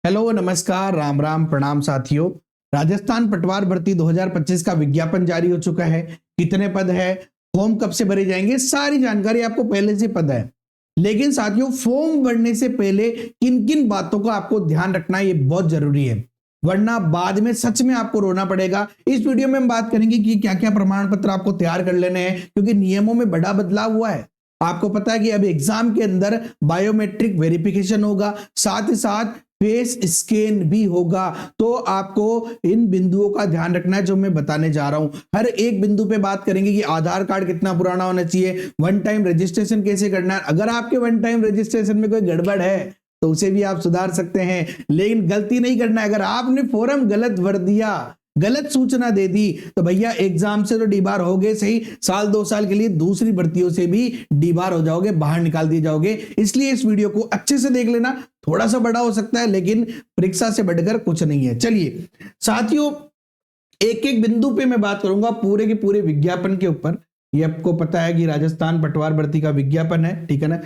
Hello नमस्कार राम राम प्रणाम साथियों। राजस्थान पटवार भर्ती 2025 का विज्ञापन जारी हो चुका है। कितने पद है, फॉर्म कब से भरे जाएंगे, सारी जानकारी आपको पहले से पता है। लेकिन साथियों, फॉर्म भरने से पहले किन किन बातों का आपको ध्यान रखना है, ये बहुत जरूरी है, वरना बाद में सच में आपको रोना पड़ेगा। इस वीडियो में हम बात करेंगे कि क्या क्या प्रमाण पत्र आपको तैयार कर लेने हैं, क्योंकि नियमों में बड़ा बदलाव हुआ है। आपको पता है कि अब एग्जाम के अंदर बायोमेट्रिक वेरिफिकेशन होगा, साथ ही साथ फेस स्कैन भी होगा। तो आपको इन बिंदुओं का ध्यान रखना है जो मैं बताने जा रहा हूं। हर एक बिंदु पे बात करेंगे कि आधार कार्ड कितना पुराना होना चाहिए, वन टाइम रजिस्ट्रेशन कैसे करना है। अगर आपके वन टाइम रजिस्ट्रेशन में कोई गड़बड़ है तो उसे भी आप सुधार सकते हैं, लेकिन गलती नहीं करना है। अगर आपने फॉर्म गलत भर दिया, गलत सूचना दे दी, तो भैया एग्जाम से तो डीबार हो गए सही, साल 2 साल के लिए दूसरी भर्तियों से भी डीबार हो जाओगे, बाहर निकाल दिए जाओगे। इसलिए इस वीडियो को अच्छे से देख लेना। थोड़ा सा बड़ा हो सकता है लेकिन परीक्षा से बढ़कर कुछ नहीं है। चलिए साथियों, एक एक बिंदु पे मैं बात करूंगा पूरे के पूरे विज्ञापन के ऊपर। ये आपको पता है कि राजस्थान पटवार भर्ती का विज्ञापन है, ठीक है ना।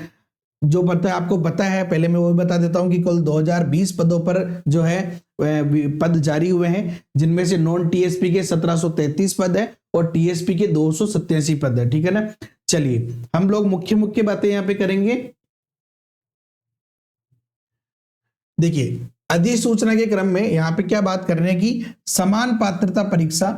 जो पता है आपको पता है, पहले मैं वो भी बता देता हूं कि कुल 2020 पदों पर जो है पद जारी हुए हैं, जिनमें से नॉन टीएसपी के 1733 पद है और टीएसपी के 287 पद है, ठीक है ना। चलिए हम लोग मुख्य मुख्य बातें यहां पे करेंगे। देखिए, अधिसूचना के क्रम में यहां पे क्या बात कर रहे हैं कि समान पात्रता परीक्षा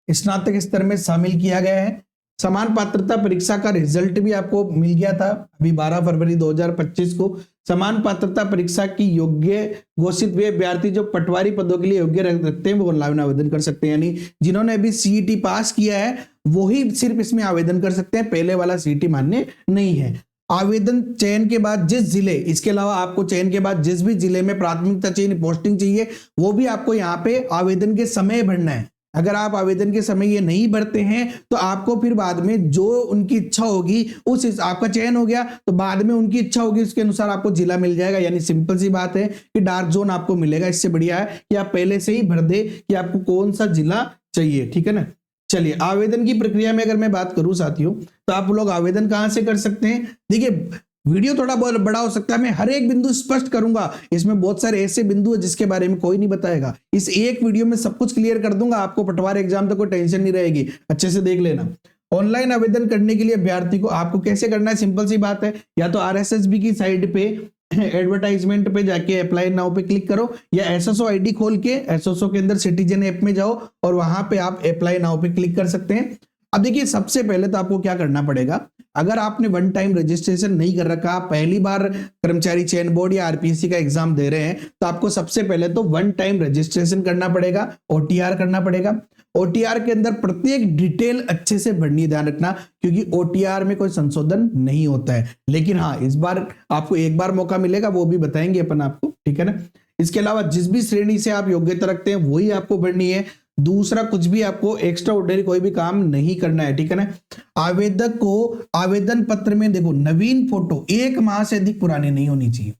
स्नातक स्तर में शामिल किया गया है। समान पात्रता परीक्षा का रिजल्ट भी आपको मिल गया था अभी 12 फरवरी 2025 को। समान पात्रता परीक्षा की योग्य घोषित हुए अभ्यर्थी जो पटवारी पदों के लिए योग्य रखते हैं वो ऑनलाइन आवेदन कर सकते हैं। यानी जिन्होंने अभी सीईटी पास किया है वो ही सिर्फ इसमें आवेदन कर सकते हैं, पहले वाला सीईटी मान्य नहीं है। आवेदन चयन के बाद जिस जिले, इसके अलावा आपको चयन के बाद जिस भी जिले में प्राथमिकता चाहिए, पोस्टिंग चाहिए, वो भी आपको यहाँ पे आवेदन के समय भरना है। अगर आप आवेदन के समय ये नहीं भरते हैं तो आपको फिर बाद में जो उनकी इच्छा होगी उस आपका चयन हो गया तो बाद में उनकी इच्छा होगी उसके अनुसार आपको जिला मिल जाएगा। यानी सिंपल सी बात है कि डार्क जोन आपको मिलेगा। इससे बढ़िया है कि आप पहले से ही भर दे कि आपको कौन सा जिला चाहिए, ठीक है ना। चलिए, आवेदन की प्रक्रिया में अगर मैं बात करूं साथियों, तो आप लोग आवेदन कहां से कर सकते हैं। देखिए, वीडियो थोड़ा बहुत बड़ा हो सकता है, मैं हर एक बिंदु स्पष्ट करूंगा। इसमें बहुत सारे ऐसे बिंदु है जिसके बारे में कोई नहीं बताएगा। इस एक वीडियो में सब कुछ क्लियर कर दूंगा, आपको पटवार एग्जाम तक कोई टेंशन नहीं रहेगी। अच्छे से देख लेना। ऑनलाइन आवेदन करने के लिए अभ्यर्थी को आपको कैसे करना है, सिंपल सी बात है। या तो आरएसएसबी की साइट पे एडवर्टाइजमेंट पे जाके अप्लाई नाउ पे क्लिक करो, या एसएसओ आईडी खोल के एसएसओ के अंदर सिटीजन ऐप में जाओ और वहां पे आप अप्लाई नाउ पे क्लिक कर सकते हैं। अब देखिए, सबसे पहले तो आपको क्या करना पड़ेगा, अगर आपने वन टाइम रजिस्ट्रेशन नहीं कर रखा, पहली बार कर्मचारी चयन बोर्ड या आरपीएससी का एग्जाम दे रहे हैं, तो आपको सबसे पहले तो वन टाइम रजिस्ट्रेशन करना पड़ेगा, ओटीआर करना पड़ेगा। ओटीआर के अंदर प्रत्येक डिटेल अच्छे से भरनी, ध्यान रखना, क्योंकि ओटीआर में कोई संशोधन नहीं होता है। लेकिन हाँ, इस बार आपको एक बार मौका मिलेगा, वो भी बताएंगे अपन आपको, ठीक है ना। इसके अलावा जिस भी श्रेणी से आप योग्यता रखते हैं वही आपको भरनी है। दूसरा कुछ भी आपको एक्स्ट्रा ऑर्डिनरी कोई भी काम नहीं करना है, ठीक है ना। आवेदक को आवेदन पत्र में देखो, नवीन फोटो 1 माह से अधिक पुरानी नहीं होनी चाहिए।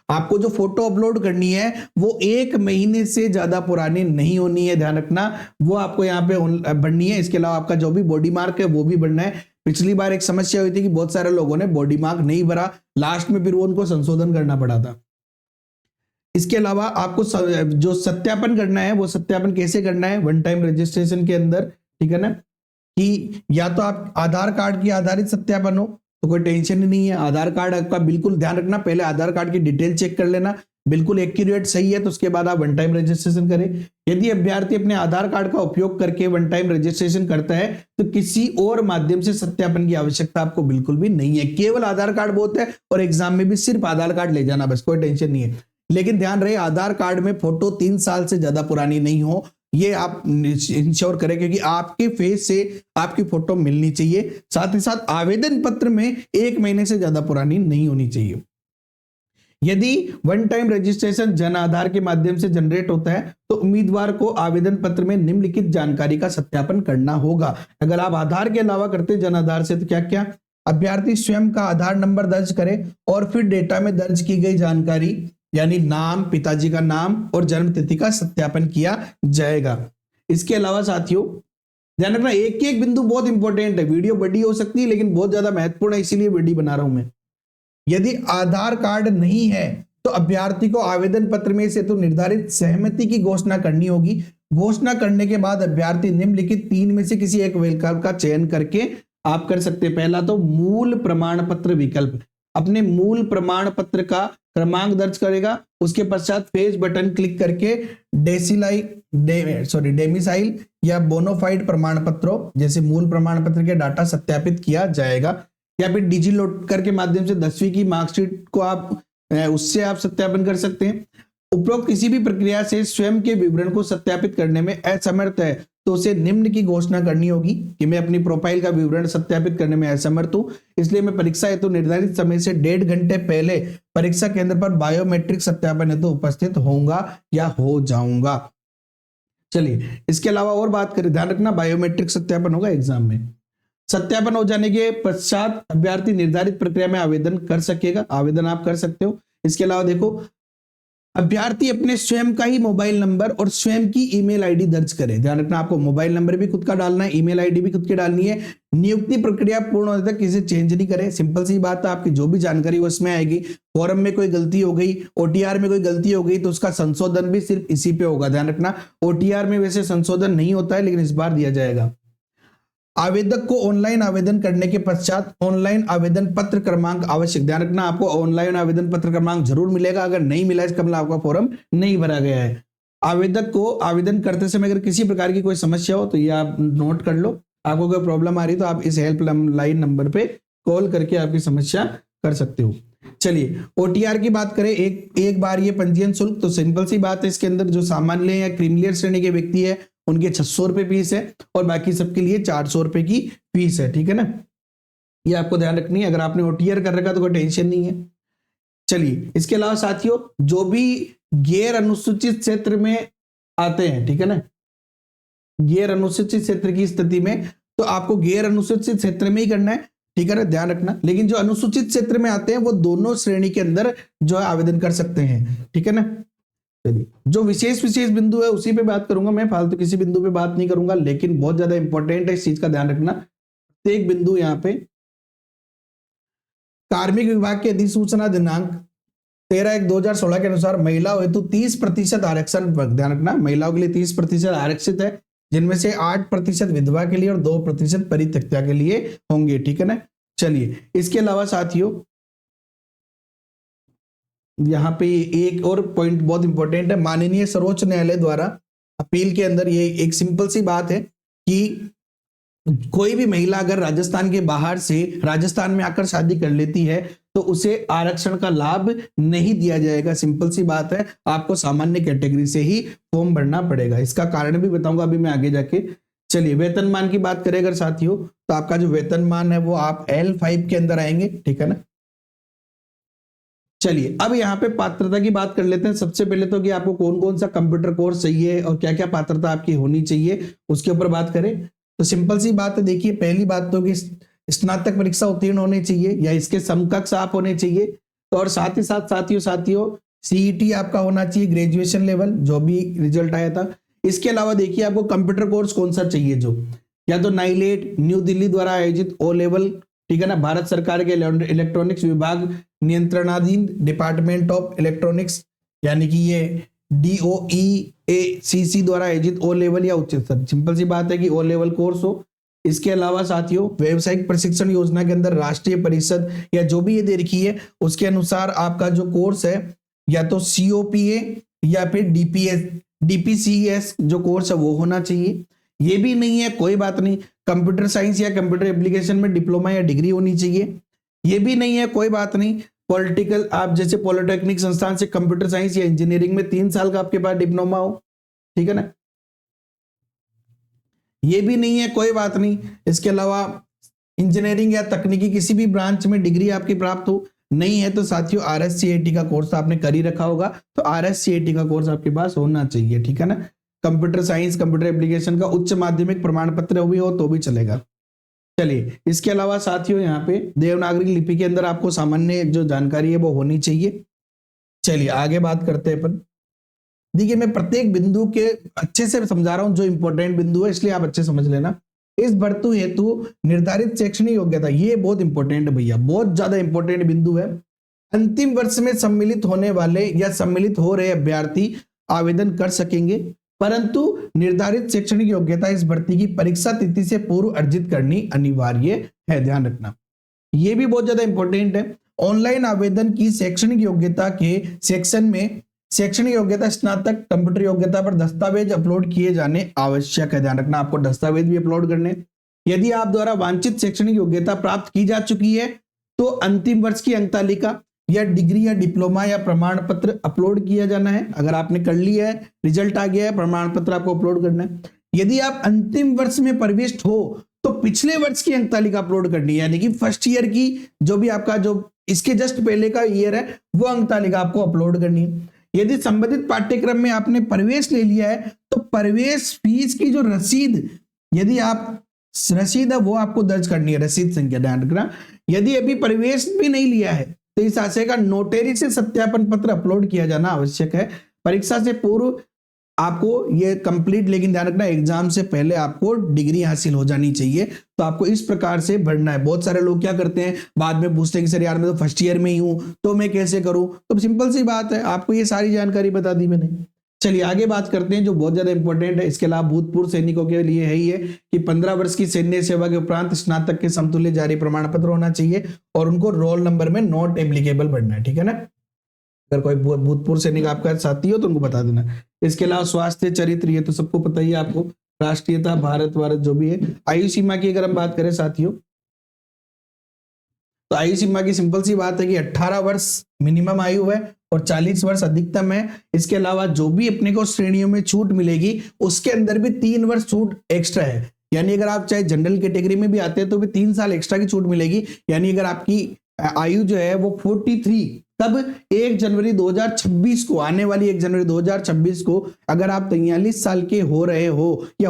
आपको जो फोटो अपलोड करनी है वो 1 महीने से ज्यादा पुरानी नहीं होनी है, ध्यान रखना। वो आपको यहाँ पे भरनी है। इसके अलावा आपका जो भी बॉडी मार्क है वो भी भरना है। पिछली बार एक समस्या हुई थी कि बहुत सारे लोगों ने बॉडी मार्क नहीं भरा, लास्ट में फिर वो उनको संशोधन करना पड़ा था। इसके अलावा आपको जो सत्यापन करना है वो सत्यापन कैसे करना है वन टाइम रजिस्ट्रेशन के अंदर, ठीक है ना, कि या तो आप आधार कार्ड की आधारित सत्यापन हो तो कोई टेंशन ही नहीं है। आधार कार्ड आपका बिल्कुल ध्यान रखना, पहले आधार कार्ड की डिटेल चेक कर लेना, बिल्कुल एक्यूरेट सही है तो उसके बाद आप वन टाइम रजिस्ट्रेशन करें। यदि अभ्यर्थी अपने आधार कार्ड का उपयोग करके वन टाइम रजिस्ट्रेशन करता है तो किसी और माध्यम से सत्यापन की आवश्यकता आपको बिल्कुल भी नहीं है। केवल आधार कार्ड बहुत है और एग्जाम में भी सिर्फ आधार कार्ड ले जाना, बस, कोई टेंशन नहीं है। लेकिन ध्यान रहे, आधार कार्ड में फोटो 3 साल से ज्यादा पुरानी नहीं हो, ये आप इंश्योर करें, क्योंकि आपके फेस से आपकी फोटो मिलनी चाहिए। साथ ही साथ आवेदन पत्र में 1 महीने से ज्यादा पुरानी नहीं होनी चाहिए। यदि one time registration Jan Aadhaar के माध्यम से जनरेट होता है तो उम्मीदवार को आवेदन पत्र में निम्नलिखित जानकारी का सत्यापन करना होगा। अगर आप आधार के अलावा करते जन आधार से तो क्या क्या, अभ्यर्थी स्वयं का आधार नंबर दर्ज करे और फिर डेटा में दर्ज की गई जानकारी यानी नाम, पिताजी का नाम और जन्म तिथि का सत्यापन किया जाएगा। इसके अलावा साथियों ध्यान रखना, एक एक बिंदु बहुत इंपॉर्टेंट है। वीडियो बड़ी हो सकती है लेकिन बहुत ज्यादा महत्वपूर्ण है, इसीलिए वीडियो बना रहा हूं मैं। यदि आधार कार्ड नहीं है तो अभ्यर्थी को आवेदन पत्र में से तो निर्धारित सहमति की घोषणा करनी होगी। घोषणा करने के बाद अभ्यर्थी निम्नलिखित 3 में से किसी एक विकल्प का चयन करके आप कर सकते हैं। पहला तो मूल प्रमाण पत्र विकल्प, अपने मूल प्रमाण पत्र का क्रमांक दर्ज करेगा, उसके पश्चात पेज बटन क्लिक करके डेमिसाइल या बोनाफाइड प्रमाण पत्रों जैसे मूल प्रमाण पत्र के डाटा सत्यापित किया जाएगा, या फिर डिजी लॉकर के माध्यम से 10वीं की मार्कशीट को आप उससे आप सत्यापन कर सकते हैं। उपरोक्त किसी भी प्रक्रिया से स्वयं के विवरण को सत्यापित करने में असमर्थ है तो उसे निम्न की घोषणा करनी होगी कि मैं अपनी प्रोफाइल का विवरण सत्यापित करने में असमर्थ हूं, इसलिए मैं परीक्षा हेतु निर्धारित समय से 1.5 घंटे पहले परीक्षा केंद्र पर बायोमेट्रिक सत्यापन हेतु उपस्थित होऊंगा या हो जाऊंगा। चलिए इसके अलावा और बात करें, ध्यान रखना बायोमेट्रिक सत्यापन होगा एग्जाम में। सत्यापन हो जाने के पश्चात अभ्यर्थी निर्धारित प्रक्रिया में आवेदन कर सकेगा, आवेदन आप कर सकते हो। इसके अलावा देखो, अभ्यर्थी अपने स्वयं का ही मोबाइल नंबर और स्वयं की ईमेल आईडी दर्ज करे। ध्यान रखना आपको मोबाइल नंबर भी खुद का डालना है, ईमेल आईडी भी खुद की डालनी है। नियुक्ति प्रक्रिया पूर्ण होने तक किसी चेंज नहीं करे। सिंपल सी बात है, आपकी जो भी जानकारी उसमें आएगी। फॉर्म में कोई गलती हो गई, ओटीआर में कोई गलती हो गई तो उसका संशोधन भी सिर्फ इसी पे होगा। ध्यान रखना ओटीआर में वैसे संशोधन नहीं होता है, लेकिन इस बार दिया जाएगा। आवेदक को ऑनलाइन आवेदन करने के पश्चात ऑनलाइन आवेदन पत्र क्रमांक आवश्यक। ध्यान रखना आपको ऑनलाइन आवेदन पत्र क्रमांक जरूर मिलेगा, अगर नहीं मिला इसका मतलब आपका फॉर्म नहीं भरा गया है। आवेदक को आवेदन करते समय अगर किसी प्रकार की कोई समस्या हो तो ये आप नोट कर लो। आपको कोई प्रॉब्लम आ रही तो आप इस हेल्प लाइन नंबर पे कॉल करके आपकी समस्या कर सकते हो। चलिए ओटीआर की बात करें, एक बार ये पंजीयन शुल्क, तो सिंपल सी बात है, इसके अंदर जो सामान्य या क्रीमिलियर श्रेणी के व्यक्ति है उनके 600 रुपए फीस है और बाकी सबके लिए 400 रुपए की फीस है। ठीक है ना, ये आपको ध्यान रखनी है। अगर आपने ओटीआर कर रखा तो कोई टेंशन नहीं है। चलिए इसके अलावा साथियों, जो भी गैर अनुसूचित क्षेत्र में आते हैं, ठीक है ना, गैर अनुसूचित क्षेत्र की स्थिति में तो आपको गैर अनुसूचित क्षेत्र में ही करना है, ठीक है ना, ध्यान रखना। लेकिन जो अनुसूचित क्षेत्र में आते हैं वो दोनों श्रेणी के अंदर जो है आवेदन कर सकते हैं, ठीक है ना। चलिए जो विशेष बिंदु है उसी पे बात करूंगा मैं, फालतू किसी बिंदु पे बात नहीं करूंगा, लेकिन बहुत ज्यादा इंपॉर्टेंट है, इस चीज का ध्यान रखना। प्रत्येक बिंदु यहाँ पे कार्मिक विभाग की अधिसूचना दिनांक 13/1/2016 के अनुसार महिलाओं हेतु 30% आरक्षण, ध्यान रखना महिलाओं के लिए 30% आरक्षित है, जिनमें से 8% विधवा के लिए और 2% परित्यक्ता के लिए होंगे, ठीक है ना। चलिए इसके अलावा साथियों यहाँ पे एक और पॉइंट बहुत इंपॉर्टेंट है, माननीय सर्वोच्च न्यायालय द्वारा अपील के अंदर ये एक सिंपल सी बात है कि कोई भी महिला अगर राजस्थान के बाहर से राजस्थान में आकर शादी कर लेती है तो उसे आरक्षण का लाभ नहीं दिया जाएगा। सिंपल सी बात है, आपको सामान्य कैटेगरी से ही फॉर्म भरना पड़ेगा। इसका कारण भी बताऊंगा अभी मैं आगे जाके। चलिए वेतनमान की बात करें अगर साथियों, तो आपका जो वेतनमान है वो आप L5 के अंदर आएंगे, ठीक है ना। चलिए अब यहाँ पे पात्रता की बात कर लेते हैं। सबसे पहले तो कि आपको कौन कौन सा कंप्यूटर कोर्स चाहिए और क्या क्या पात्रता आपकी होनी चाहिए उसके ऊपर बात करें तो सिंपल सी बात है, देखिए पहली बात तो कि स्नातक परीक्षा उत्तीर्ण होनी चाहिए या इसके समकक्ष आप होने चाहिए, तो और साथ ही साथ साथियों सीईटी आपका होना चाहिए ग्रेजुएशन लेवल जो भी रिजल्ट आया था। इसके अलावा देखिए आपको कंप्यूटर कोर्स कौन सा चाहिए, जो या तो नाइलेट न्यू दिल्ली द्वारा आयोजित ओ लेवल, ठीक है ना, भारत सरकार के इलेक्ट्रॉनिक्स विभाग नियंत्रणाधीन डिपार्टमेंट ऑफ इलेक्ट्रॉनिक्स यानी कि ये DOEACC द्वारा आयोजित ओ लेवल या उच्चतर, सिंपल सी बात है कि ओ लेवल कोर्स हो। इसके अलावा साथियों व्यावसायिक प्रशिक्षण योजना के अंदर राष्ट्रीय परिषद या जो भी ये दे रखी है उसके अनुसार आपका जो कोर्स है या तो COPA या फिर DPCS जो कोर्स है वो होना चाहिए। ये भी नहीं है कोई बात नहीं, कंप्यूटर साइंस या कंप्यूटर एप्लीकेशन में डिप्लोमा या डिग्री होनी चाहिए। ये भी नहीं है कोई बात नहीं, पॉलिटिकल आप जैसे पॉलिटेक्निक संस्थान से कंप्यूटर साइंस या इंजीनियरिंग में 3 साल का आपके पास डिप्लोमा हो, ठीक है ना। ये भी नहीं है कोई बात नहीं। इसके अलावा इंजीनियरिंग या तकनीकी किसी भी ब्रांच में डिग्री आपकी प्राप्त हो, नहीं है तो साथियों RSCAT का कोर्स आपने कर ही रखा होगा, तो RSCAT का कोर्स आपके पास होना चाहिए, ठीक है ना। कंप्यूटर साइंस कंप्यूटर एप्लीकेशन का उच्च माध्यमिक प्रमाण पत्र भी हो तो भी चलेगा। चलिए इसके अलावा साथियों यहाँ पे देवनागरी लिपि के अंदर आपको सामान्य जो जानकारी है वो होनी चाहिए। चलिए आगे बात करते हैं अपन। देखिए मैं प्रत्येक बिंदु के अच्छे से समझा रहा हूं, जो इंपॉर्टेंट बिंदु है इसलिए आप अच्छे समझ लेना। इस भर्ती हेतु निर्धारित शैक्षणिक योग्यता, ये बहुत इंपॉर्टेंट है भैया, बहुत ज्यादा इंपॉर्टेंट बिंदु है। अंतिम वर्ष में सम्मिलित होने वाले या सम्मिलित हो रहे अभ्यर्थी आवेदन कर सकेंगे, परंतु निर्धारित शैक्षणिक योग्यता इस भर्ती की परीक्षा तिथि से पूर्व अर्जित करनी अनिवार्य है। ध्यान रखना, यह भी बहुत ज्यादा इंपॉर्टेंट है। ऑनलाइन आवेदन की शैक्षणिक योग्यता के सेक्शन में शैक्षणिक योग्यता स्नातक कंप्यूटर योग्यता पर दस्तावेज अपलोड किए जाने आवश्यक है। ध्यान रखना, आपको दस्तावेज भी अपलोड करने। यदि आप द्वारा वांछित शैक्षणिक योग्यता प्राप्त की जा चुकी है तो अंतिम वर्ष की अंक तालिका या डिग्री या डिप्लोमा या प्रमाण पत्र अपलोड किया जाना है। अगर आपने कर लिया है, रिजल्ट आ गया है, प्रमाण पत्र आपको अपलोड करना है। यदि आप अंतिम वर्ष में प्रविष्ट हो तो पिछले वर्ष की अंक तालिका अपलोड करनी है, यानी कि फर्स्ट ईयर की जो भी आपका जो इसके जस्ट पहले का ईयर है वो अंक तालिका आपको अपलोड करनी है। यदि संबंधित पाठ्यक्रम में आपने प्रवेश ले लिया है तो प्रवेश फीस की जो रसीद, यदि आप रसीद है वो आपको दर्ज करनी है, रसीद संख्या। ध्यान रखना, यदि अभी प्रवेश भी नहीं लिया है तो इस आशय का नोटरी से सत्यापन पत्र अपलोड किया जाना आवश्यक है। परीक्षा से पूर्व आपको ये कंप्लीट, लेकिन ध्यान रखना एग्जाम से पहले आपको डिग्री हासिल हो जानी चाहिए। तो आपको इस प्रकार से भरना है। बहुत सारे लोग क्या करते हैं, बाद में पूछते हैं कि सर यार मैं तो फर्स्ट ईयर में ही हूं तो मैं कैसे करूं। तो सिंपल सी बात है, आपको ये सारी जानकारी बता दी मैंने। चलिए आगे बात करते हैं जो बहुत ज्यादा इंपॉर्टेंट है। इसके अलावा भूतपूर्व सैनिकों के लिए है ही है कि 15 वर्ष की सैन्य सेवा के उपरांत स्नातक के समतुल्य जारी प्रमाण पत्र होना चाहिए और उनको रोल नंबर में नॉट एप्लीकेबल भरना है, ठीक है ना। अगर कोई भूतपूर्व सैनिक आपका साथी हो तो उनको बता देना। इसके अलावा स्वास्थ्य चरित्र, ये तो सबको पता ही है आपको, राष्ट्रीयता, भारत जो भी है। आयु सीमा की अगर हम बात करें साथियों, तो आयु सीमा की सिंपल सी बात है कि 18 वर्ष मिनिमम आयु है और 40 वर्ष अधिकतम है। इसके अलावा जो भी अपने को श्रेणियों में छूट मिलेगी उसके अंदर भी 3 वर्ष छूट एक्स्ट्रा है। यानी अगर आप चाहे जनरल कैटेगरी में भी आते हैं तो भी 3 साल एक्स्ट्रा की छूट मिलेगी। यानी अगर आपकी आयु जो है वो 43, तब 1 जनवरी 2026 को, आने वाली 1 जनवरी 2026 को अगर आप 43 साल के हो रहे हो या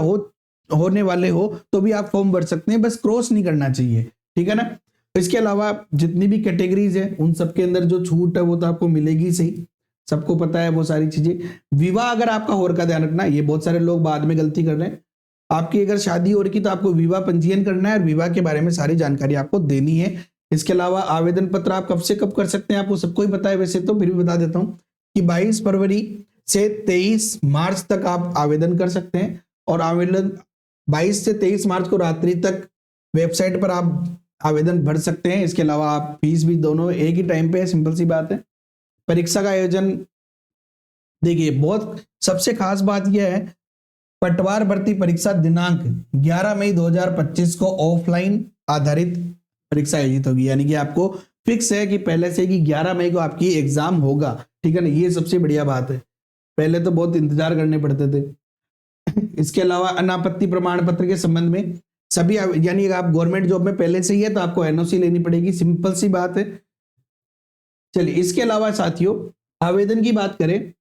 होने वाले हो तो भी आप फॉर्म भर सकते हैं, बस क्रॉस नहीं करना चाहिए, ठीक है ना। इसके अलावा जितनी भी कैटेगरीज है उन सबके अंदर जो छूट है वो तो आपको मिलेगी सही, सबको पता है वो सारी चीजें। विवाह अगर आपका हो रखा, ध्यान रखना, ये बहुत सारे लोग बाद में गलती कर रहे हैं। आपकी अगर शादी हो रही तो आपको विवाह पंजीयन करना है और विवाह के बारे में सारी जानकारी आपको देनी है। इसके अलावा आवेदन पत्र आप कब से कब कर सकते हैं आपको सबको ही पता है वैसे तो, फिर भी बता देता हूं कि 22 फरवरी से 23 मार्च तक आप आवेदन कर सकते हैं। और आवेदन 22 से 23 मार्च को रात्रि तक वेबसाइट पर आप आवेदन भर सकते हैं। इसके अलावा आप फीस भी दोनों एक ही टाइम पे है, सिंपल सी बात है। परीक्षा का आयोजन देखिए, बहुत सबसे खास बात यह है, पटवार भर्ती परीक्षा दिनांक 11 मई 2025 को ऑफलाइन आधारित परीक्षा आयोजित होगी। यानी कि आपको फिक्स है कि पहले से कि 11 मई को आपकी एग्जाम होगा, ठीक है ना। ये सबसे बढ़िया बात है, पहले तो बहुत इंतजार करने पड़ते थे। इसके अलावा अनापत्ति प्रमाण पत्र के संबंध में सभी, यानी अगर आप गवर्नमेंट जॉब में पहले से ही है तो आपको एनओसी लेनी पड़ेगी, सिंपल सी बात है। चलिए इसके अलावा साथियों आवेदन की बात करें,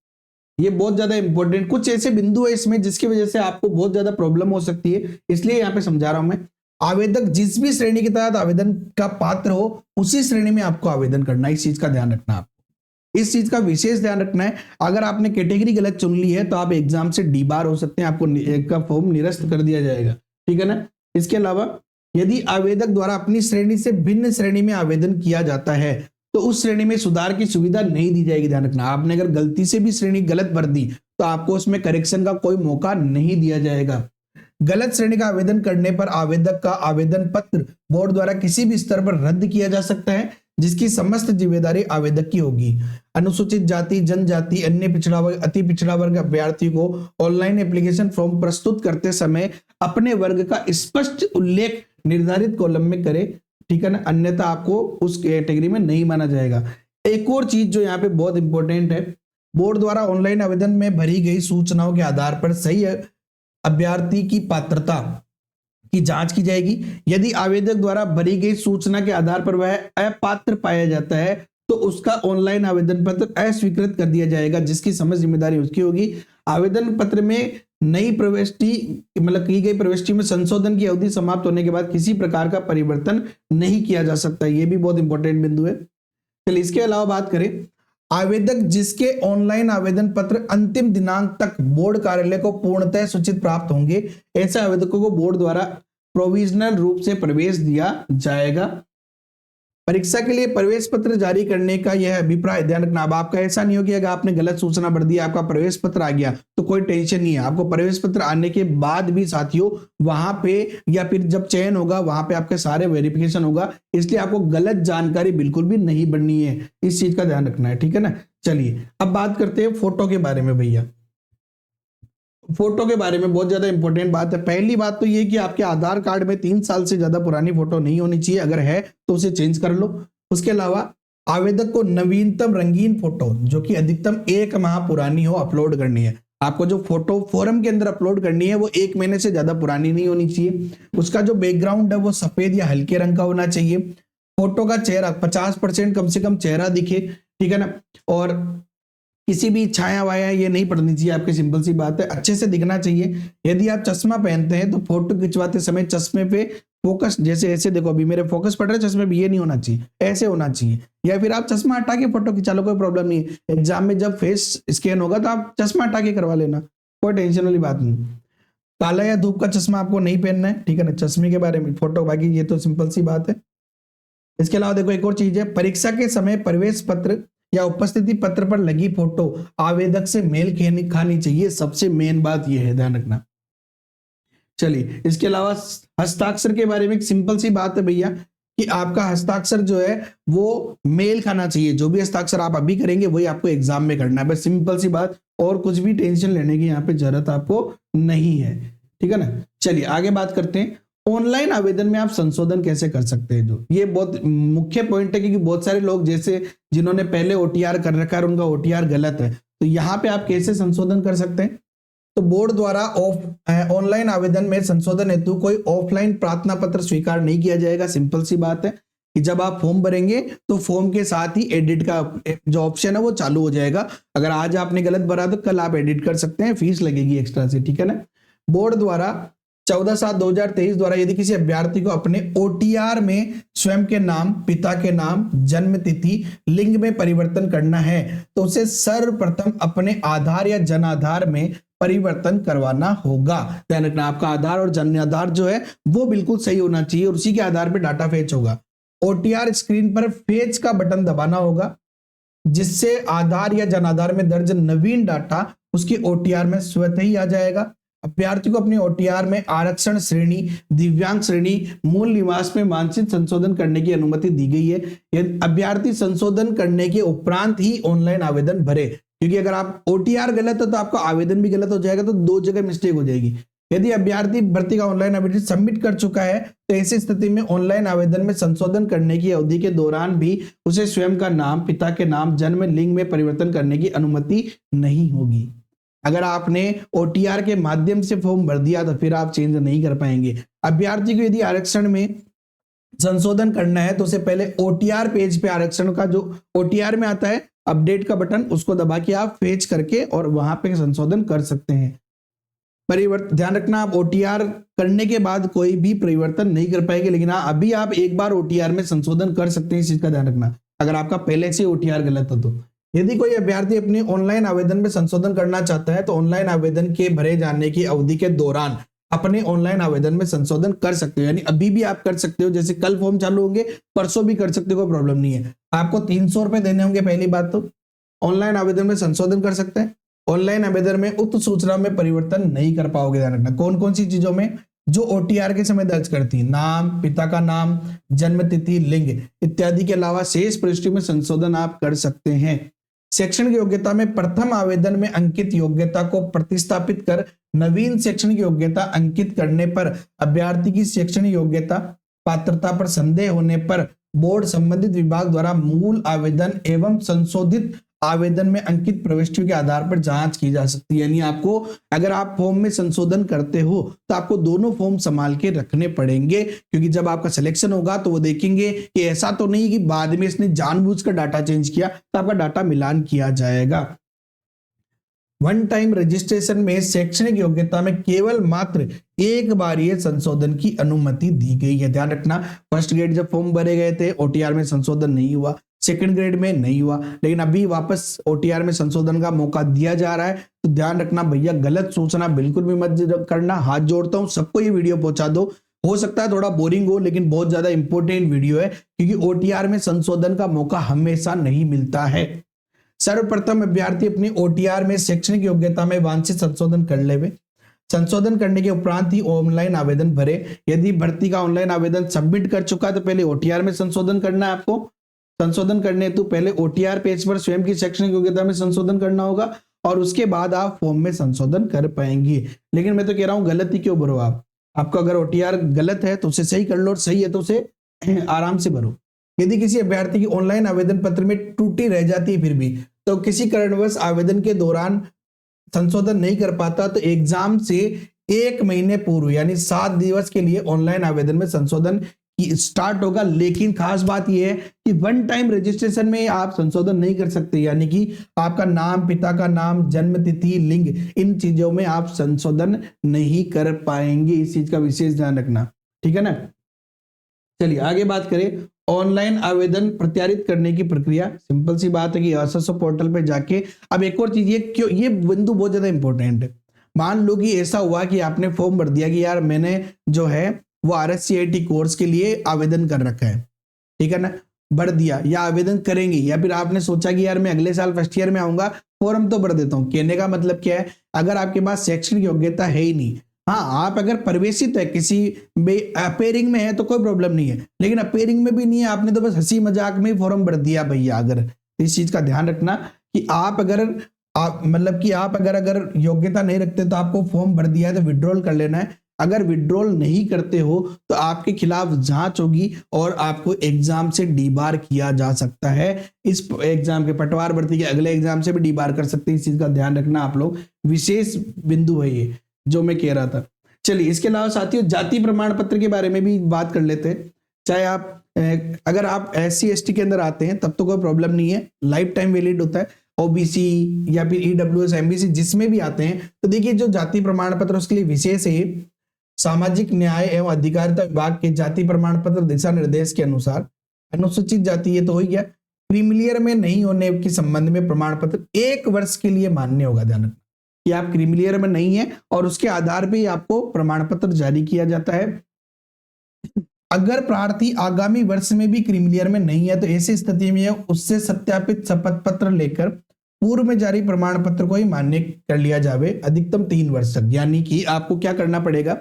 ये बहुत ज्यादा इंपॉर्टेंट कुछ ऐसे बिंदु है इसमें जिसकी वजह से आपको बहुत ज्यादा प्रॉब्लम हो सकती है, इसलिए यहाँ पे समझा रहा हूं मैं। आवेदक जिस भी श्रेणी के तहत आवेदन का पात्र हो उसी श्रेणी में आपको आवेदन करना है, इस चीज का ध्यान रखना है आपको, इस चीज का विशेष ध्यान रखना है। अगर आपने कैटेगरी गलत चुन ली है तो आप एग्जाम से डीबार हो सकते हैं, आपको एक का फॉर्म निरस्त कर दिया जाएगा, ठीक है ना। इसके अलावा यदि आवेदक द्वारा अपनी श्रेणी से भिन्न श्रेणी में आवेदन किया जाता है तो उस श्रेणी में सुधार की सुविधा नहीं दी जाएगी। ध्यान रखना, आपने अगर गलती से भी श्रेणी गलत भर दी तो आपको उसमें करेक्शन का कोई मौका नहीं दिया जाएगा। गलत श्रेणी का आवेदन करने पर आवेदक का आवेदन पत्र बोर्ड द्वारा किसी भी स्तर पर रद्द किया जा सकता है, जिसकी समस्त जिम्मेदारी आवेदक की होगी। अनुसूचित जाति, जनजाति, अन्य पिछड़ा वर्ग, अति पिछड़ा वर्ग अभ्यर्थी को ऑनलाइन एप्लीकेशन फॉर्म प्रस्तुत करते समय अपने वर्ग का स्पष्ट उल्लेख निर्धारित कॉलम में करे, ठीक है ना, अन्यथा आपको उस कैटेगरी में नहीं माना जाएगा। एक और चीज जो यहाँ पे बहुत इंपॉर्टेंट है, बोर्ड द्वारा ऑनलाइन आवेदन में भरी गई सूचनाओं के आधार पर सही अभ्यर्थी की पात्रता की जांच की जाएगी। यदि आवेदक द्वारा भरी गई सूचना के आधार पर वह अपात्र पाया जाता है तो उसका ऑनलाइन आवेदन पत्र अस्वीकृत कर दिया जाएगा, जिसकी समस्त जिम्मेदारी उसकी होगी। आवेदन पत्र में नई प्रविष्टि मतलब की गई प्रविष्टि में संशोधन की अवधि समाप्त होने के बाद किसी प्रकार का परिवर्तन नहीं किया जा सकता, यह भी बहुत इंपॉर्टेंट बिंदु है। चलिए इसके अलावा बात करें, आवेदक जिसके ऑनलाइन आवेदन पत्र अंतिम दिनांक तक बोर्ड कार्यालय को पूर्णतः सूचित प्राप्त होंगे, ऐसे आवेदकों को बोर्ड द्वारा प्रोविजनल रूप से प्रवेश दिया जाएगा। परीक्षा के लिए प्रवेश पत्र जारी करने का यह अभिप्राय, ध्यान रखना। अब आपका ऐसा नहीं हो कि अगर आपने गलत सूचना भर दी, आपका प्रवेश पत्र आ गया तो कोई टेंशन नहीं है। आपको प्रवेश पत्र आने के बाद भी साथियों वहां पे या फिर जब चयन होगा वहां पे आपके सारे वेरिफिकेशन होगा, इसलिए आपको गलत जानकारी बिल्कुल भी नहीं भरनी है, इस चीज का ध्यान रखना है, ठीक है ना। चलिए अब बात करते हैं फोटो के बारे में। भैया फोटो के बारे में बहुत ज्यादा इंपॉर्टेंट बात है। पहली बात तो ये कि आपके आधार कार्ड में 3 साल से ज्यादा पुरानी फोटो नहीं होनी चाहिए, अगर है तो उसे चेंज कर लो। उसके अलावा आवेदक को नवीनतम रंगीन फोटो जो कि अधिकतम 1 माह पुरानी हो अपलोड करनी है। आपको जो फोटो फॉर्म के अंदर अपलोड करनी है वो 1 महीने से ज्यादा पुरानी नहीं होनी चाहिए। उसका जो बैकग्राउंड है वो सफेद या हल्के रंग का होना चाहिए। फोटो का चेहरा 50% कम से कम चेहरा दिखे, ठीक है ना। और किसी भी छाया वाया ये नहीं पड़नी चाहिए आपकी, सिंपल सी बात है, अच्छे से दिखना चाहिए। यदि आप चश्मा पहनते हैं तो फोटो खिंचवाते समय चश्मे पे फोकस, जैसे ऐसे देखो अभी मेरे फोकस पड़ रहा है चश्मे पे, ये नहीं होना चाहिए, ऐसे होना चाहिए। या फिर आप चश्मा हटा के फोटो खिंचा लो, कोई प्रॉब्लम नहीं है। एग्जाम में जब फेस स्कैन होगा तो आप चश्मा हटा के करवा लेना, कोई टेंशन वाली बात नहीं। काला या धूप का चश्मा आपको नहीं पहनना है, ठीक है ना। चश्मे के बारे में फोटो, बाकी ये तो सिंपल सी बात है। इसके अलावा देखो एक और चीज है, परीक्षा के समय प्रवेश पत्र या उपस्थिति पत्र पर लगी फोटो आवेदक से मेल खानी चाहिए, सबसे मेन बात यह है, ध्यान रखना। चलिए इसके अलावा हस्ताक्षर के बारे में एक सिंपल सी बात है भैया कि आपका हस्ताक्षर जो है वो मेल खाना चाहिए। जो भी हस्ताक्षर आप अभी करेंगे वही आपको एग्जाम में करना है, बस सिंपल सी बात, और कुछ भी टेंशन लेने की यहाँ पे जरूरत आपको नहीं है, ठीक है ना। चलिए आगे बात करते हैं, ऑनलाइन आवेदन में आप संशोधन कैसे कर सकते हैं। जो ये बहुत मुख्य पॉइंट है, क्योंकि बहुत सारे लोग जैसे जिन्होंने पहले ओटीआर कर रखा है उनका ओटीआर गलत है, तो यहाँ पे आप कैसे संशोधन कर सकते हैं। तो बोर्ड द्वारा ऑनलाइन आवेदन में संशोधन हेतु कोई ऑफलाइन प्रार्थना पत्र स्वीकार नहीं किया जाएगा। सिंपल सी बात है कि जब आप फॉर्म भरेंगे तो फॉर्म के साथ ही एडिट का जो ऑप्शन है वो चालू हो जाएगा। अगर आज आपने गलत भरा तो कल आप एडिट कर सकते हैं, फीस लगेगी एक्स्ट्रा से, ठीक है ना। बोर्ड द्वारा 14/7/2023 द्वारा यदि किसी अभ्यर्थी को अपने ओटीआर में स्वयं के नाम, पिता के नाम, जन्म तिथि, लिंग में परिवर्तन करना है तो उसे सर्वप्रथम अपने आधार या जन आधार में परिवर्तन करवाना होगा। ध्यान रखना, आपका आधार और जन आधार जो है वो बिल्कुल सही होना चाहिए और उसी के आधार पर डाटा फेच होगा। ओटीआर स्क्रीन पर फेच का बटन दबाना होगा जिससे आधार या जन आधार में दर्ज नवीन डाटा उसके ओटीआर में स्वतः ही आ जाएगा। अभ्यर्थी को अपनी ओटीआर में आरक्षण श्रेणी, दिव्यांग श्रेणी, मूल निवास में मानसिक संशोधन करने की अनुमति दी गई है। यदि अभ्यर्थी संशोधन करने के उपरांत ही ऑनलाइन आवेदन भरे, क्योंकि अगर आप ओटीआर गलत है तो आपका आवेदन भी गलत हो जाएगा, तो 2 जगह मिस्टेक हो जाएगी। यदि अभ्यर्थी भर्ती का ऑनलाइन आवेदन सबमिट कर चुका है तो ऐसी स्थिति में ऑनलाइन आवेदन में संशोधन करने की अवधि के दौरान भी उसे स्वयं का नाम, पिता के नाम, जन्म, लिंग में परिवर्तन करने की अनुमति नहीं होगी। अगर आपने ओटीआर के माध्यम से फॉर्म भर दिया तो फिर आप चेंज नहीं कर पाएंगे। अभ्यर्थी को यदि आरक्षण में संशोधन करना है तो उसे पहले ओटीआर पेज पे आरक्षण का जो ओटीआर में आता है अपडेट का बटन, उसको दबा के आप फेच करके और वहां पे संशोधन कर सकते हैं। परिवर्तन, ध्यान रखना, आप ओटीआर करने के बाद कोई भी परिवर्तन नहीं कर पाएंगे, लेकिन हाँ अभी आप एक बार ओटीआर में संशोधन कर सकते हैं, इस चीज का ध्यान रखना। अगर आपका पहले से ओटीआर गलत हो तो यदि कोई अभ्यर्थी अपनी ऑनलाइन आवेदन में संशोधन करना चाहता है तो ऑनलाइन आवेदन के भरे जाने की अवधि के दौरान अपने ऑनलाइन आवेदन में संशोधन कर सकते हो, यानी अभी भी आप कर सकते हो। जैसे कल फॉर्म चालू होंगे, परसों भी कर सकते हो, कोई प्रॉब्लम नहीं है। आपको 300 रुपए देने होंगे, पहली बात तो ऑनलाइन आवेदन में संशोधन कर सकते हैं। ऑनलाइन आवेदन में उक्त सूचना में परिवर्तन नहीं कर पाओगे। ध्यान रखना, कौन कौन सी चीजों में, जो ओटीआर के समय दर्ज करती, नाम, पिता का नाम, जन्म तिथि, लिंग इत्यादि के अलावा शेष प्रविष्टि में संशोधन आप कर सकते हैं। शैक्षणिक योग्यता में प्रथम आवेदन में अंकित योग्यता को प्रतिस्थापित कर नवीन शैक्षणिक योग्यता अंकित करने पर अभ्यर्थी की शैक्षणिक योग्यता पात्रता पर संदेह होने पर बोर्ड संबंधित विभाग द्वारा मूल आवेदन एवं संशोधित आवेदन में अंकित प्रविष्टियों के आधार पर जांच की जा सकती है। यानी आपको अगर आप फॉर्म में संशोधन करते हो तो आपको दोनों फॉर्म संभाल के रखने पड़ेंगे, क्योंकि जब आपका सिलेक्शन होगा तो वो देखेंगे कि ऐसा तो नहीं कि बाद में इसने जानबूझकर डाटा चेंज किया, तो आपका डाटा मिलान किया जाएगा। वन टाइम रजिस्ट्रेशन में शैक्षणिक योग्यता में केवल मात्र एक बार ये संशोधन की अनुमति दी गई है। ध्यान रखना, फर्स्ट ग्रेड जब फॉर्म भरे गए थे ओटीआर में संशोधन नहीं हुआ, सेकंड ग्रेड में नहीं हुआ, लेकिन अभी वापस ओटीआर में संशोधन का मौका दिया जा रहा है। तो ध्यान रखना भैया, गलत सूचना बिल्कुल भी मत करना। हाथ जोड़ता हूं, सबको ये वीडियो पहुंचा दो। हो सकता है थोड़ा बोरिंग हो, लेकिन बहुत ज्यादा इंपॉर्टेंट वीडियो है, क्योंकि ओटीआर में संशोधन का मौका हमेशा नहीं मिलता है। सर्वप्रथम अभ्यर्थी अपनी ओटीआर में शैक्षणिक योग्यता में वांछित संशोधन कर लेवे। संशोधन करने के उपरांत ही ऑनलाइन आवेदन भरे। यदि भर्ती का ऑनलाइन आवेदन सबमिट कर चुका है तो पहले ओटीआर में संशोधन करना है आपको। संशोधन करने हेतु पहले ओटीआर पेज पर स्वयं की शैक्षणिक योग्यता में संशोधन करना होगा और उसके बाद आप फॉर्म में संशोधन कर पाएंगे। लेकिन मैं तो कह रहा हूं गलती क्यों भरो आप, आपका अगर ओटीआर गलत है तो उसे सही कर लो, और सही है तो उसे आराम से भरो। यदि किसी अभ्यर्थी की ऑनलाइन आवेदन पत्र में त्रुटि रह जाती है फिर भी, तो किसी कारणवश आवेदन के दौरान संशोधन नहीं कर पाता, तो एग्जाम से 1 महीने पूर्व यानी 7 दिवस के लिए ऑनलाइन आवेदन में संशोधन स्टार्ट होगा। लेकिन खास बात यह है कि वन टाइम रजिस्ट्रेशन में आप संशोधन नहीं कर सकते, यानी कि आपका नाम, पिता का नाम, जन्म तिथि, लिंग, इन चीजों में आप संशोधन नहीं कर पाएंगे। इस चीज का विशेष ध्यान रखना, ठीक है ना। चलिए आगे बात करें। ऑनलाइन आवेदन प्रत्यारित करने की प्रक्रिया सिंपल सी बात है कि एसएसओ पोर्टल पे जाके, अब एक और चीज, ये क्यों, ये बिंदु बहुत ज्यादा इंपॉर्टेंट है। मान लो कि ऐसा हुआ कि आपने फॉर्म भर दिया कि यार मैंने जो है वो आरएससीआईटी कोर्स के लिए आवेदन कर रखा है, ठीक है ना, भर दिया या आवेदन करेंगे, या फिर आपने सोचा कि यार मैं अगले साल फर्स्ट ईयर में आऊंगा, फॉर्म तो भर देता हूं। कहने का मतलब क्या है, अगर आपके पास शैक्षणिक योग्यता है ही नहीं, हाँ आप अगर प्रवेशित है किसी अपेयरिंग में है तो कोई प्रॉब्लम नहीं है, लेकिन अपेयरिंग में भी नहीं है, आपने तो बस हंसी मजाक में ही फॉर्म भर दिया भैया, अगर इस चीज का ध्यान रखना कि आप अगर आप मतलब कि आप अगर योग्यता नहीं रखते तो आपको फॉर्म भर दिया है तो विड्रॉल कर लेना है। अगर विड्रॉल नहीं करते हो तो आपके खिलाफ जांच होगी और आपको एग्जाम से डीबार किया जा सकता है। इस एग्जाम के पटवार भर्ती के अगले एग्जाम से भी डीबार कर सकते हैं। इस चीज का ध्यान रखना आप लोग, विशेष बिंदु है ये जो मैं कह रहा था। चलिए इसके अलावा साथियों जाति प्रमाण पत्र के बारे में भी बात कर लेते हैं। चाहे आप अगर आप SC ST के अंदर आते हैं तब तो कोई प्रॉब्लम नहीं है, लाइफ टाइम वैलिड होता है। OBC या फिर EWS MBC जिसमें भी आते हैं तो देखिए जो जाति प्रमाण पत्र उसके लिए विशेष है। सामाजिक न्याय एवं अधिकारिता विभाग के जाति प्रमाण पत्र दिशा निर्देश के अनुसार अनुसूचित जाति, ये तो हो गया, क्रीमिलियर में नहीं होने के संबंध में प्रमाण पत्र 1 वर्ष के लिए मान्य होगा। ध्यान रखना कि आप क्रीमिलियर में नहीं है और उसके आधार पे आपको प्रमाण पत्र जारी किया जाता है। अगर प्रार्थी आगामी वर्ष में भी क्रीमिलियर में नहीं है तो ऐसी स्थिति में उससे सत्यापित शपथ पत्र लेकर पूर्व में जारी प्रमाण पत्र को ही मान्य कर लिया जावे अधिकतम 3 वर्ष तक। यानी कि आपको क्या करना पड़ेगा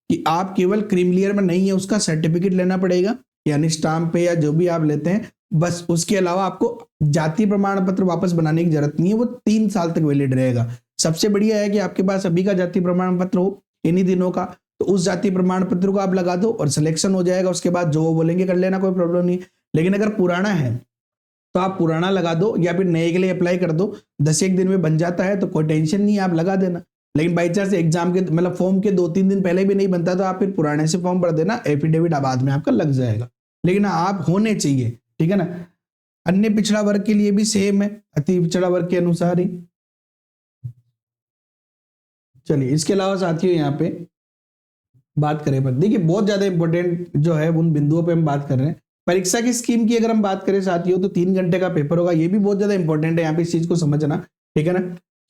कि आप केवल क्रीमिलियर में नहीं है उसका सर्टिफिकेट लेना पड़ेगा, यानी स्टाम्प पे या जो भी आप लेते हैं, बस उसके अलावा आपको जाति प्रमाण पत्र वापस बनाने की जरूरत नहीं है, वो 3 साल तक वैलिड रहेगा। सबसे बढ़िया है कि आपके पास अभी का जाति प्रमाण पत्र हो इन्हीं दिनों का, तो उस जाति प्रमाण पत्र को आप लगा दो और सिलेक्शन हो जाएगा। उसके बाद जो वो बोलेंगे कर लेना, कोई प्रॉब्लम नहीं। लेकिन अगर पुराना है तो आप पुराना लगा दो या फिर नए के लिए अप्लाई कर दो, 10-1 दिन में बन जाता है तो कोई टेंशन नहीं, आप लगा देना। लेकिन बाई चांस एग्जाम के मतलब फॉर्म के 2-3 दिन पहले भी नहीं बनता तो आप फिर पुराने से फॉर्म भर देना, एफिडेविट बाद में आपका लग जाएगा। लेकिन आप होने चाहिए, ठीक है ना। अन्य पिछड़ा वर्ग के लिए भी सेम है, अति पिछड़ा वर्ग के अनुसार ही। चलिए इसके अलावा साथियों यहाँ पे बात करें पर देखिए बहुत ज्यादा इंपॉर्टेंट जो है उन बिंदुओं पे हम बात कर रहे हैं। परीक्षा की स्कीम की अगर हम बात करें साथियों तो 3 घंटे का पेपर होगा, ये भी बहुत ज्यादा इंपॉर्टेंट है यहाँ पे, इस चीज को समझना, ठीक है ना।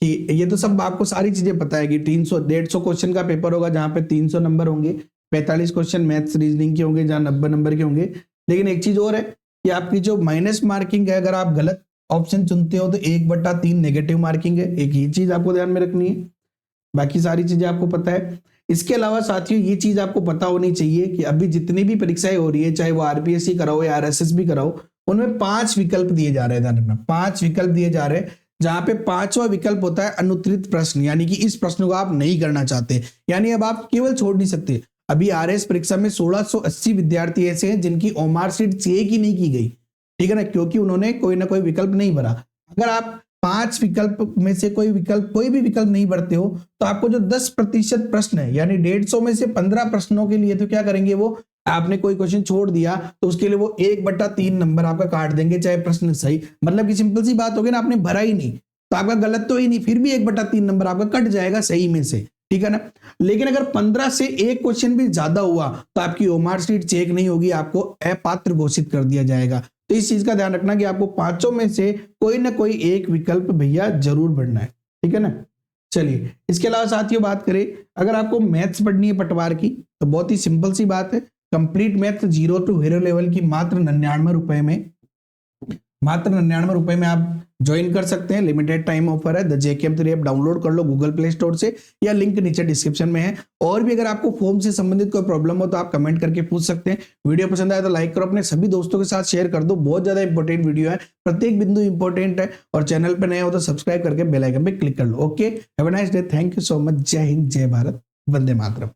कि ये तो सब आपको सारी चीजें पता है कि 300-150 क्वेश्चन का पेपर होगा जहां पे 300 नंबर होंगे, 45 क्वेश्चन मैथ्स रीजनिंग के होंगे जहां 90 नंबर के होंगे। लेकिन एक चीज और है कि आपकी जो माइनस मार्किंग है, अगर आप गलत ऑप्शन चुनते हो तो 1/3 नेगेटिव मार्किंग है। एक ये चीज आपको ध्यान में रखनी है, बाकी सारी चीजें आपको पता है। इसके अलावा साथियों ये चीज आपको पता होनी चाहिए कि अभी जितनी भी परीक्षाएं हो रही है, चाहे वो आरपीएससी कराओ या आरएसएस कराओ, उनमें 5 विकल्प दिए जा रहे हैं। ध्यान रखना 5 विकल्प दिए जा रहे हैं, जहां पे 5वां विकल्प होता है अनुत्तरित प्रश्न, यानी कि इस प्रश्न को आप नहीं करना चाहते, यानी अब आप केवल छोड़ नहीं सकते। अभी आरएस परीक्षा में 1680 विद्यार्थी ऐसे हैं जिनकी ओमार शीट चेक ही नहीं की गई, ठीक है ना, क्योंकि उन्होंने कोई ना कोई विकल्प नहीं भरा। अगर आप 5 विकल्प में से कोई भी विकल्प नहीं भरते हो तो आपको जो 10% प्रश्न है, यानी 150 में से 15 प्रश्नों के लिए तो क्या करेंगे, वो आपने कोई क्वेश्चन छोड़ दिया तो उसके लिए वो 1/3 नंबर आपका काट देंगे, चाहे प्रश्न सही, मतलब कि सिंपल सी बात होगी ना, आपने भरा ही नहीं तो आपका गलत तो ही नहीं, फिर भी 1/3 नंबर आपका कट जाएगा सही में से, ठीक है ना। लेकिन अगर 15 से एक क्वेश्चन भी ज्यादा हुआ तो आपकी ओमार शीट चेक नहीं होगी, आपको अपात्र घोषित कर दिया जाएगा। तो इस चीज का ध्यान रखना कि आपको 5 में से कोई ना कोई एक विकल्प भैया जरूर भरना है, ठीक है ना। चलिए, इसके अलावा साथियों बात करें, अगर आपको मैथ्स पढ़नी है पटवार की तो बहुत ही सिंपल सी बात है, complete math 0 to hero level की मात्र 99 रुपए में, मात्र 99 रुपए में आप ज्वाइन कर सकते हैं। लिमिटेड टाइम ऑफर है। द JKM3 ऐप डाउनलोड कर लो गूगल प्ले स्टोर से या लिंक नीचे डिस्क्रिप्शन में है। और भी अगर आपको फॉर्म से संबंधित कोई प्रॉब्लम हो तो आप कमेंट करके पूछ सकते हैं। वीडियो पसंद आया तो लाइक करो, अपने सभी दोस्तों के साथ शेयर कर दो। बहुत ज्यादा इंपॉर्टेंट वीडियो है, प्रत्येक बिंदु इंपॉर्टेंट है। और चैनल पर नए हो तो सब्सक्राइब करके बेल आइकन पे क्लिक कर लो। Okay, have a nice day, thank you so much. जय हिंद, जय भारत, वंदे मातरम।